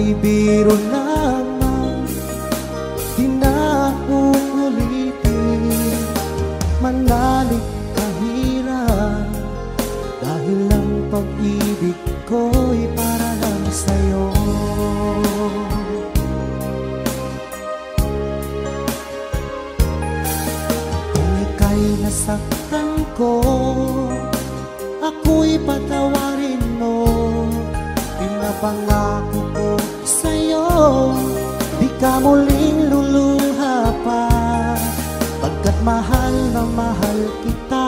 ay biro lamang, di na uulitin. Manalig kahirap, dahil ang pag-ibig ko'y para lang sa'yo. Kung ika'y nasaktan ko, ako'y patawarin mo. Pinapangako ko sa'yo, di ka muling luluha pa, pagkat mahal na mahal kita.